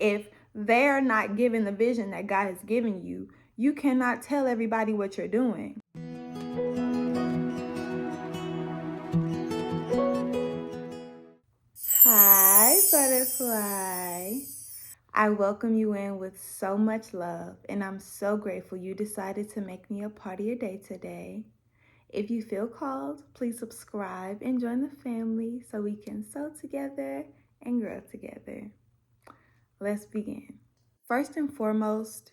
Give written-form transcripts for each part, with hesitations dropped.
If they are not given the vision that God has given you, you cannot tell everybody what you're doing. Hi, butterfly. I welcome you in with so much love, and I'm so grateful you decided to make me a part of your day today. If you feel called, please subscribe and join the family so we can sow together and grow together. Let's begin. First and foremost,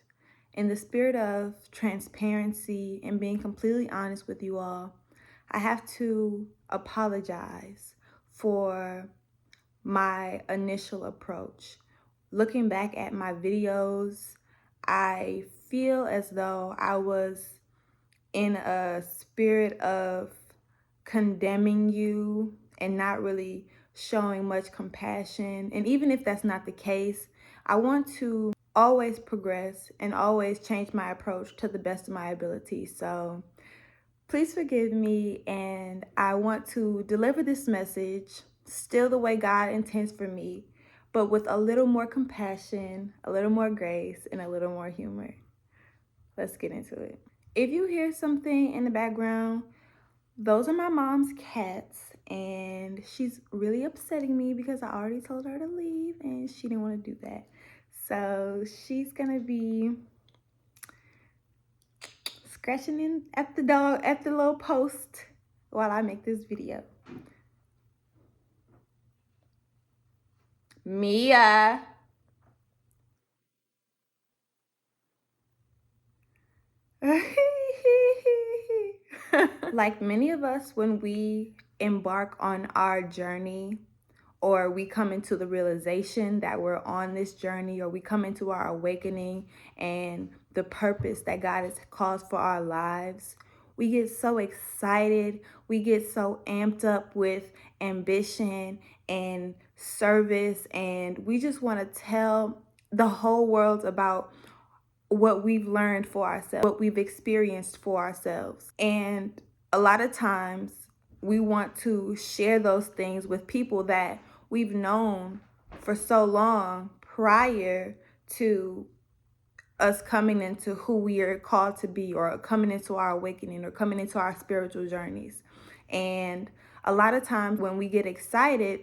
in the spirit of transparency and being completely honest with you all, I have to apologize for my initial approach. Looking back at my videos, I feel as though I was in a spirit of condemning you and not really showing much compassion. And even if that's not the case, I want to always progress and always change my approach to the best of my ability. So please forgive me, and I want to deliver this message still the way God intends for me, but with a little more compassion, a little more grace, and a little more humor. Let's get into it. If you hear something in the background, those are my mom's cats, and she's really upsetting me because I already told her to leave and she didn't want to do that. So she's gonna be scratching in at the dog at the little post while I make this video. Mia. Like many of us, when we embark on our journey, or we come into the realization that we're on this journey, or we come into our awakening and the purpose that God has called for our lives, we get so excited, we get so amped up with ambition and service, and we just want to tell the whole world about what we've learned for ourselves, what we've experienced for ourselves. And a lot of times we want to share those things with people that we've known for so long prior to us coming into who we are called to be, or coming into our awakening, or coming into our spiritual journeys. And a lot of times when we get excited,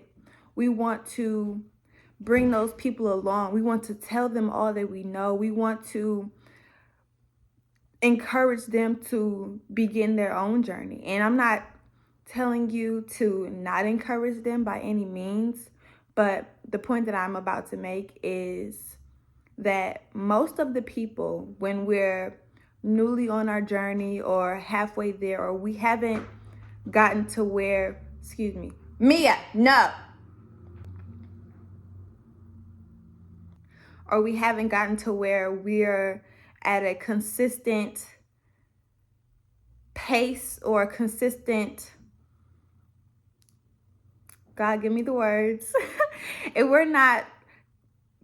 we want to bring those people along. We want to tell them all that we know. We want to encourage them to begin their own journey. And I'm not telling you to not encourage them by any means, but the point that I'm about to make is that most of the people, when we're newly on our journey or halfway there, or we haven't gotten to where, excuse me, Mia, no. Or we haven't gotten to where we're at a consistent pace or a consistent, God give me the words, if we're not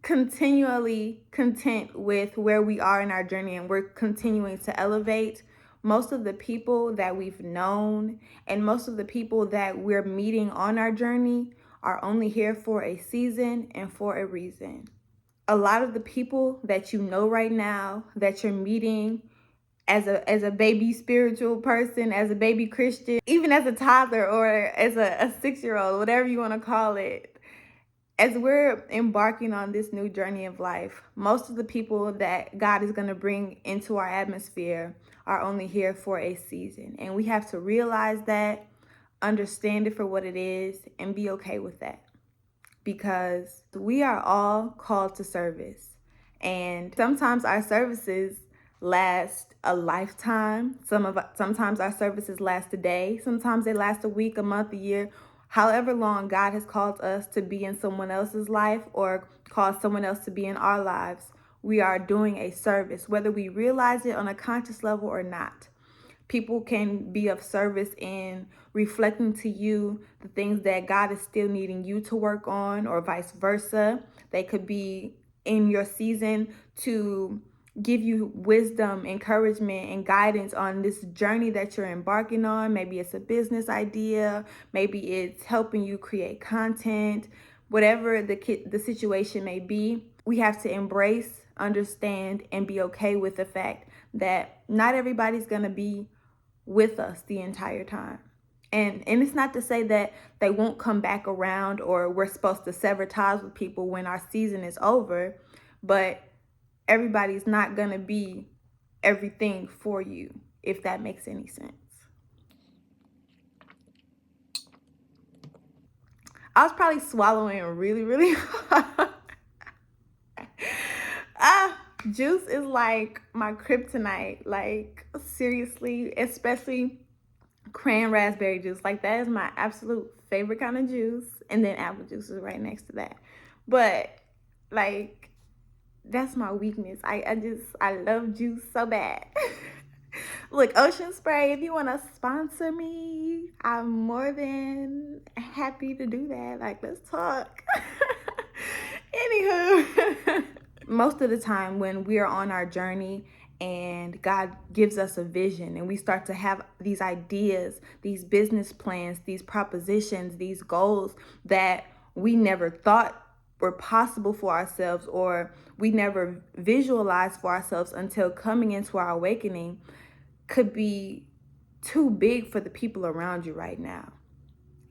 continually content with where we are in our journey and we're continuing to elevate, most of the people that we've known and most of the people that we're meeting on our journey are only here for a season and for a reason. A lot of the people that you know right now, that you're meeting as a baby spiritual person, as a baby Christian, even as a toddler or as a 6-year-old, whatever you want to call it, as we're embarking on this new journey of life, most of the people that God is going to bring into our atmosphere are only here for a season. And we have to realize that, understand it for what it is, and be okay with that. Because we are all called to service. And sometimes our services last a lifetime. Sometimes our services last a day. Sometimes they last a week, a month, a year. However long God has called us to be in someone else's life, or called someone else to be in our lives, we are doing a service, whether we realize it on a conscious level or not. People can be of service in reflecting to you the things that God is still needing you to work on, or vice versa. They could be in your season to give you wisdom, encouragement, and guidance on this journey that you're embarking on. Maybe it's a business idea. Maybe it's helping you create content. Whatever the situation may be, we have to embrace, understand, and be okay with the fact that not everybody's going to be with us the entire time. And it's not to say that they won't come back around or we're supposed to sever ties with people when our season is over, but everybody's not going to be everything for you, if that makes any sense. I was probably swallowing really, really hard. Juice is like my kryptonite. Like, seriously, especially cran raspberry juice. Like, that is my absolute favorite kind of juice. And then apple juice is right next to that. But, like, that's my weakness. I love juice so bad. Look, Ocean Spray, if you want to sponsor me, I'm more than happy to do that. Like, let's talk. Anywho, most of the time when we are on our journey and God gives us a vision and we start to have these ideas, these business plans, these propositions, these goals that we never thought were possible for ourselves or we never visualized for ourselves until coming into our awakening, could be too big for the people around you right now.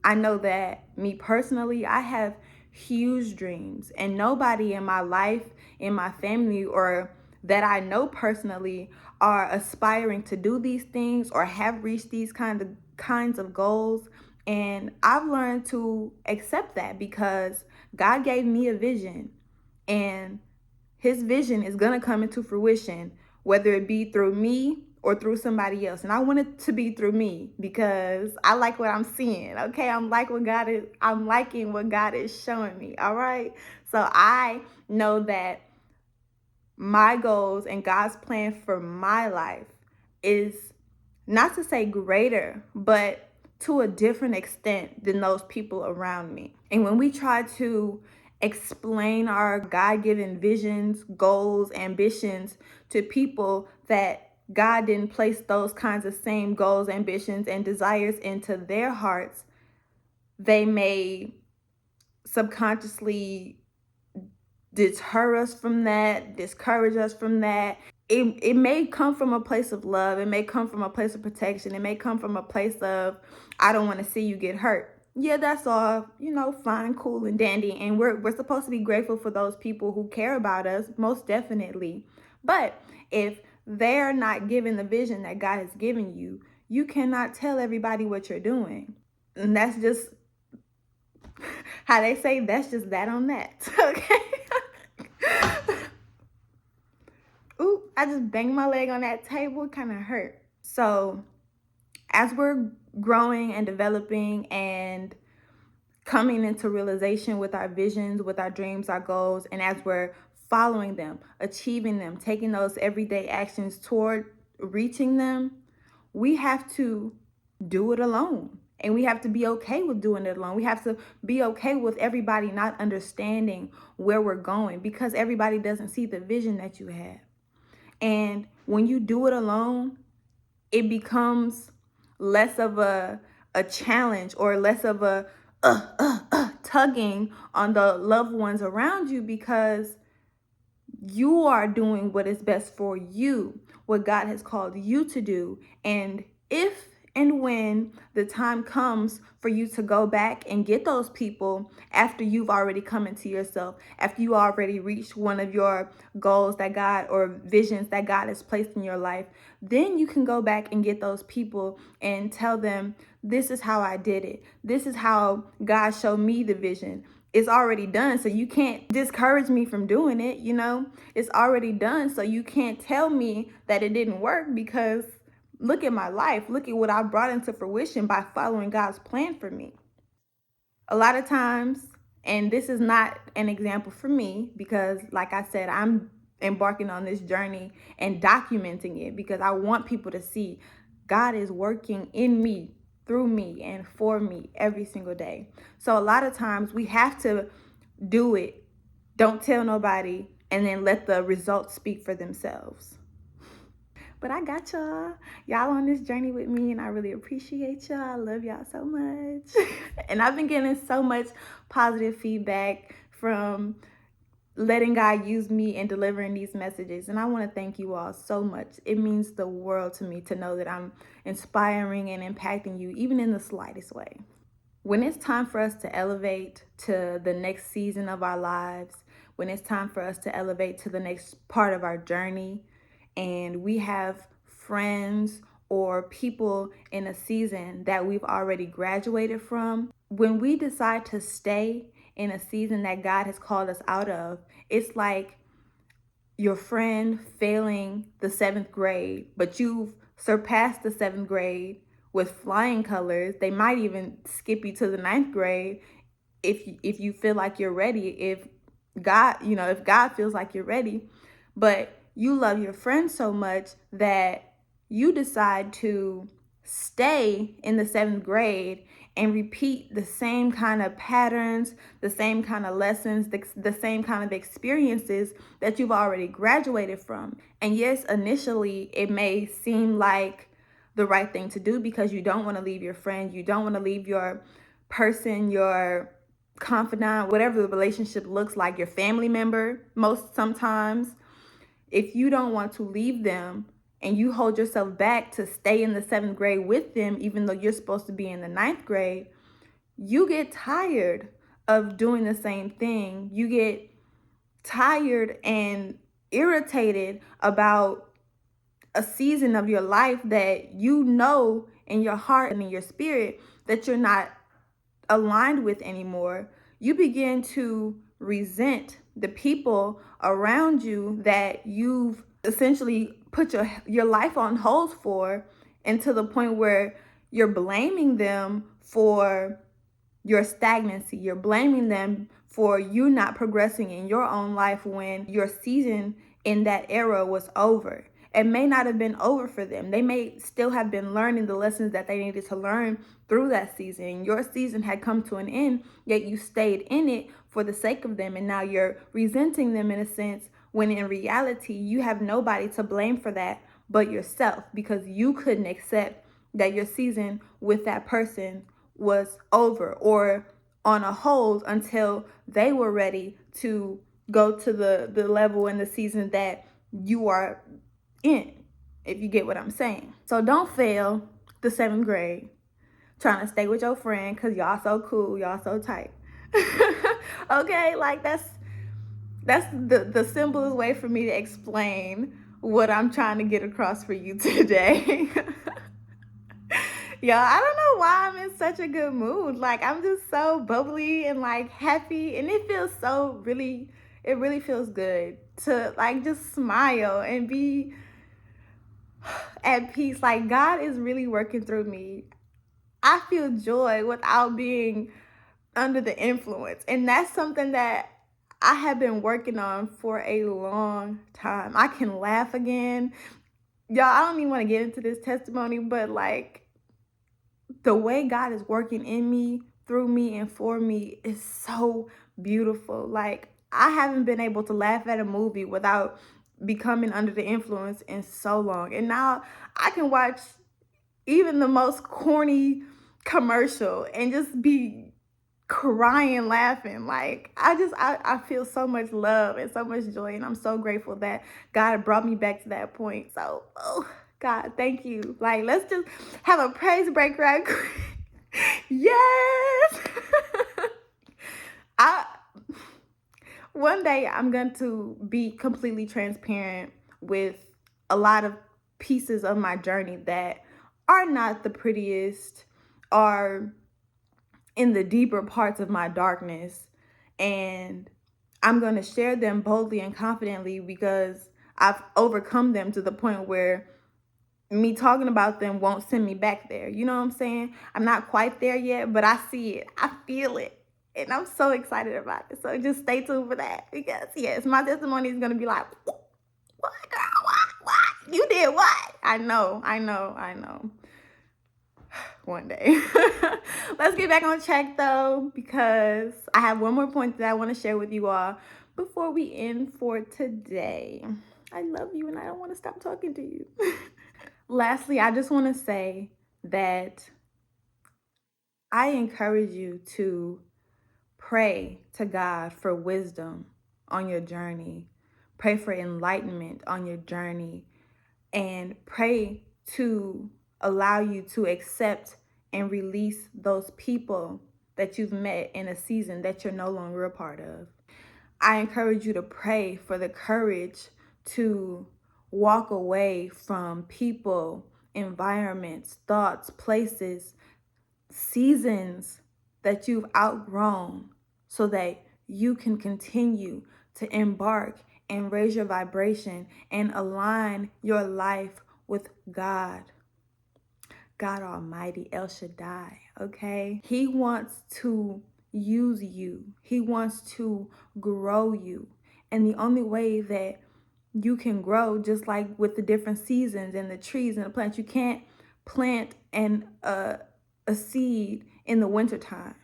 I know that me personally, I have huge dreams, and nobody in my life, in my family, or that I know personally are aspiring to do these things or have reached these kinds of goals. And I've learned to accept that because God gave me a vision, and his vision is going to come into fruition, whether it be through me or through somebody else. And I want it to be through me because I like what I'm seeing. Okay, I'm liking what God is showing me. All right. So I know that my goals and God's plan for my life is not to say greater, but to a different extent than those people around me. And when we try to explain our God-given visions, goals, ambitions to people that God didn't place those kinds of same goals, ambitions, and desires into their hearts, they may subconsciously deter us from that, discourage us from that. It may come from a place of love. It may come from a place of protection. It may come from a place of, I don't want to see you get hurt. Yeah, that's all, fine, cool, and dandy. And we're supposed to be grateful for those people who care about us, most definitely. But if they're not given the vision that God has given you, you cannot tell everybody what you're doing. And that's just how they say, that's just that on that. Okay. Ooh, I just banged my leg on that table. It kind of hurt. So as we're growing and developing and coming into realization with our visions, with our dreams, our goals, and as we're following them, achieving them, taking those everyday actions toward reaching them, we have to do it alone. And we have to be okay with doing it alone. We have to be okay with everybody not understanding where we're going because everybody doesn't see the vision that you have. And when you do it alone, it becomes less of a challenge or less of a tugging on the loved ones around you because you are doing what is best for you, what God has called you to do. And if and when the time comes for you to go back and get those people after you've already come into yourself, after you already reached one of your goals that God or visions that God has placed in your life, then you can go back and get those people and tell them, this is how I did it. This is how God showed me the vision. It's already done, so you can't discourage me from doing it, It's already done, so you can't tell me that it didn't work because look at my life. Look at what I brought into fruition by following God's plan for me. A lot of times, and this is not an example for me because, like I said, I'm embarking on this journey and documenting it because I want people to see God is working in me, through me, and for me every single day. So a lot of times we have to do it, don't tell nobody, and then let the results speak for themselves. But I got y'all. Y'all on this journey with me, and I really appreciate y'all. I love y'all so much. And I've been getting so much positive feedback from letting God use me in delivering these messages. And I want to thank you all so much. It means the world to me to know that I'm inspiring and impacting you, even in the slightest way. When it's time for us to elevate to the next season of our lives, when it's time for us to elevate to the next part of our journey, and we have friends or people in a season that we've already graduated from, when we decide to stay in a season that God has called us out of, it's like your friend failing the seventh grade, but you've surpassed the seventh grade with flying colors. They might even skip you to the ninth grade if you feel like you're ready. If God feels like you're ready, but you love your friend so much that you decide to stay in the seventh grade and repeat the same kind of patterns, the same kind of lessons, the same kind of experiences that you've already graduated from. And yes, initially it may seem like the right thing to do because you don't want to leave your friend, you don't want to leave your person, your confidant, whatever the relationship looks like, your family member, most sometimes. If you don't want to leave them and you hold yourself back to stay in the seventh grade with them, even though you're supposed to be in the ninth grade, you get tired of doing the same thing. You get tired and irritated about a season of your life that you know in your heart and in your spirit that you're not aligned with anymore. You begin to resent the people around you that you've essentially put your life on hold for, and to the point where you're blaming them for your stagnancy. You're blaming them for you not progressing in your own life when your season in that era was over. It may not have been over for them. They may still have been learning the lessons that they needed to learn through that season. Your season had come to an end, yet you stayed in it for the sake of them. And now you're resenting them in a sense, when in reality, you have nobody to blame for that but yourself, because you couldn't accept that your season with that person was over or on a hold until they were ready to go to the level in the season that you are in, if you get what I'm saying. So don't fail the seventh grade trying to stay with your friend because y'all so cool, y'all so tight. Okay, like that's the simplest way for me to explain what I'm trying to get across for you today. Y'all, I don't know why I'm in such a good mood. Like, I'm just so bubbly and like happy, and it feels so really, it really feels good to like just smile and be at peace. Like, God is really working through me. I feel joy without being under the influence, and that's something that I have been working on for a long time. I can laugh again. Y'all, I don't even want to get into this testimony, but like, the way God is working in me, through me, and for me is so beautiful. Like, I haven't been able to laugh at a movie without becoming under the influence in so long. And now I can watch even the most corny commercial and just be crying laughing. Like, I feel so much love and so much joy, and I'm so grateful that God brought me back to that point. So, oh God, thank you. Like, let's just have a praise break right quick. Yes. I One day I'm going to be completely transparent with a lot of pieces of my journey that are not the prettiest, are in the deeper parts of my darkness. And I'm going to share them boldly and confidently because I've overcome them to the point where me talking about them won't send me back there. You know what I'm saying? I'm not quite there yet, but I see it. I feel it. And I'm so excited about it. So just stay tuned for that. Because, yes, my testimony is going to be like, what, girl? What? You did what? I know. One day. Let's get back on track though, because I have one more point that I want to share with you all before we end for today. I love you and I don't want to stop talking to you. Lastly, I just want to say that I encourage you to pray to God for wisdom on your journey. Pray for enlightenment on your journey. And pray to allow you to accept and release those people that you've met in a season that you're no longer a part of. I encourage you to pray for the courage to walk away from people, environments, thoughts, places, seasons that you've outgrown so that you can continue to embark and raise your vibration and align your life with God. God Almighty, El Shaddai, okay? He wants to use you. He wants to grow you. And the only way that you can grow, just like with the different seasons and the trees and the plants, you can't plant a seed in the wintertime.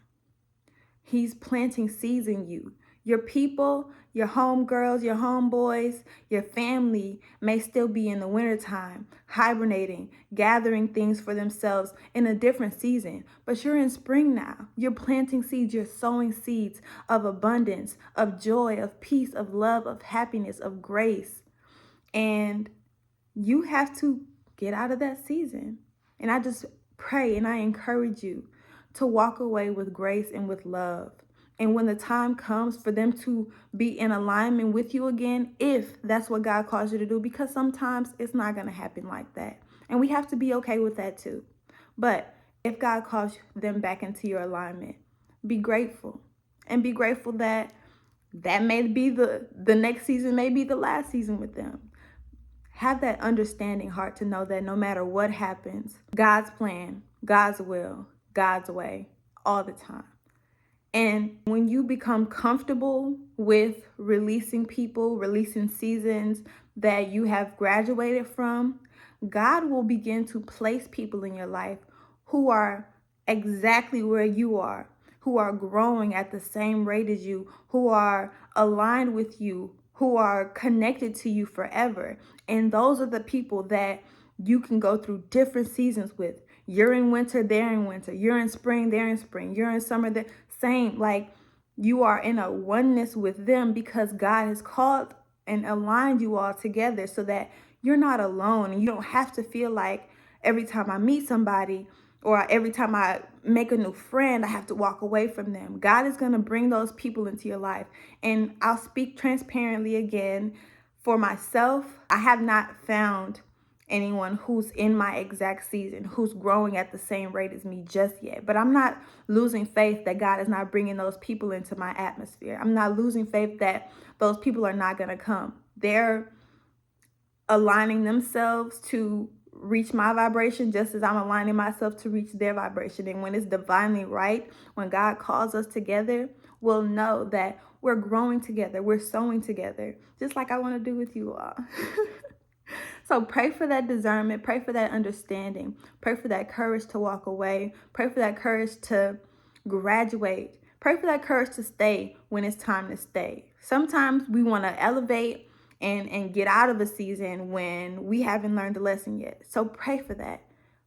He's planting seeds in you. Your people, your homegirls, your homeboys, your family may still be in the wintertime, hibernating, gathering things for themselves in a different season. But you're in spring now. You're planting seeds. You're sowing seeds of abundance, of joy, of peace, of love, of happiness, of grace. And you have to get out of that season. And I just pray and I encourage you to walk away with grace and with love. And when the time comes for them to be in alignment with you again, if that's what God calls you to do, because sometimes it's not going to happen like that. And we have to be okay with that too. But if God calls them back into your alignment, be grateful. And be grateful that may be the next season, may be the last season with them. Have that understanding heart to know that no matter what happens, God's plan, God's will, God's way, all the time. And when you become comfortable with releasing people, releasing seasons that you have graduated from, God will begin to place people in your life who are exactly where you are, who are growing at the same rate as you, who are aligned with you, who are connected to you forever. And those are the people that you can go through different seasons with. You're in winter, they're in winter. You're in spring, they're in spring. You're in summer, they're same. Like, you are in a oneness with them because God has called and aligned you all together so that you're not alone. And you don't have to feel like every time I meet somebody or every time I make a new friend, I have to walk away from them. God is going to bring those people into your life. And I'll speak transparently again. For myself, I have not found anyone who's in my exact season, who's growing at the same rate as me just yet. But I'm not losing faith that God is not bringing those people into my atmosphere. I'm not losing faith that those people are not going to come. They're aligning themselves to reach my vibration just as I'm aligning myself to reach their vibration. And when it's divinely right, when God calls us together, we'll know that we're growing together, we're sowing together, just like I want to do with you all. So pray for that discernment, pray for that understanding, pray for that courage to walk away, pray for that courage to graduate, pray for that courage to stay when it's time to stay. Sometimes we want to elevate and get out of a season when we haven't learned the lesson yet. So pray for that.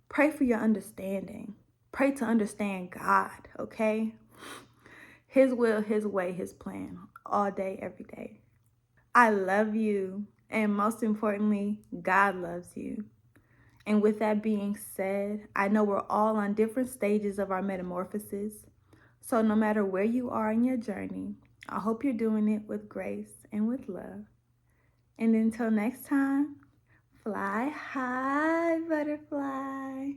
Pray for your understanding. Pray to understand God, okay? His will, His way, His plan, all day, every day. I love you. And most importantly, God loves you. And with that being said, I know we're all on different stages of our metamorphosis. So no matter where you are in your journey, I hope you're doing it with grace and with love. And until next time, fly high, butterfly.